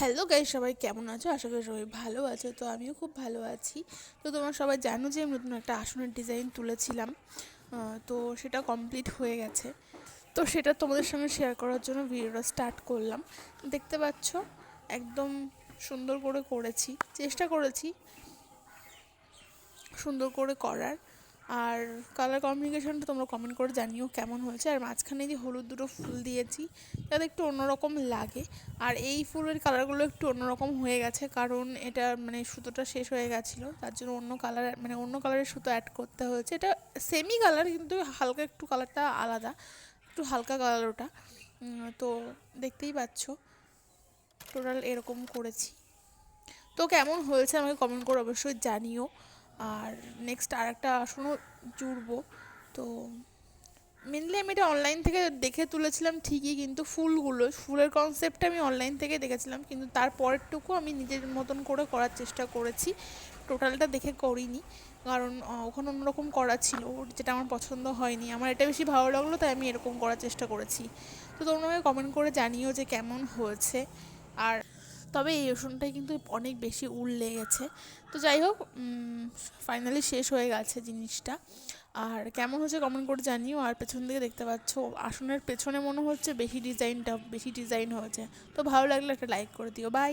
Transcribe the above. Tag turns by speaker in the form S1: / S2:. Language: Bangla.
S1: হ্যালো গাইস, সবাই কেমন আছো? আশা করি সবাই ভালো আছো। তো আমিও খুব ভালো আছি। তো তোমরা সবাই জানো যে আমি নতুন একটা আসনের ডিজাইন তুলেছিলাম। তো সেটা কমপ্লিট হয়ে গেছে। তো সেটা তোমাদের সঙ্গে শেয়ার করার জন্য ভিডিওটা স্টার্ট করলাম। দেখতে পাচ্ছ, একদম সুন্দর করে করেছি, চেষ্টা করেছি সুন্দর করে করার। আর কালার কম্বিনেশনটা তোমরা কমেন্ট করে জানিও কেমন হয়েছে। আর মাঝখানে যে হলুদ দুটো ফুল দিয়েছি যাতে একটু অন্যরকম লাগে। আর এই ফুলের কালারগুলো একটু অন্যরকম হয়ে গেছে, কারণ এটা মানে সুতোটা শেষ হয়ে গেছিলো, তার জন্য অন্য কালার মানে অন্য কালারের সুতো অ্যাড করতে হয়েছে। এটা সেমি কালার, কিন্তু হালকা একটু কালারটা আলাদা, একটু হালকা কালার ওটা। তো দেখতেই পাচ্ছ টোটাল এরকম করেছি। তো কেমন হয়েছে আমাকে কমেন্ট করে অবশ্যই জানিও। আর নেক্সট আর একটা আসনও জুড়বো। তো মেনলি আমি এটা অনলাইন থেকে দেখে তুলেছিলাম ঠিকই, কিন্তু ফুলের কনসেপ্টটা আমি অনলাইন থেকে দেখেছিলাম, কিন্তু তারপরেরটুকু আমি নিজের মতন করে করার চেষ্টা করেছি। টোটালটা দেখে করিনি, কারণ ওখানে অন্যরকম করা ছিল যেটা আমার পছন্দ হয়নি। আমার এটা বেশি ভালো লাগলো, তাই আমি এরকম করার চেষ্টা করেছি। তো তোমরা আমাকে কমেন্ট করে জানিও যে কেমন হয়েছে। আর তবে এই ওষুধটাই কিন্তু অনেক বেশি উল লেগেছে। তো যাই হোক, ফাইনালি শেষ হয়ে গেছে জিনিসটা। আর কেমন হচ্ছে কমেন্ট করে জানিও। আর পেছন দিকে দেখতে পাচ্ছ আসনের পেছনে মনে হচ্ছে বেশি ডিজাইন হয়েছে। তো ভালো লাগলে একটা লাইক করে দিও। বাই।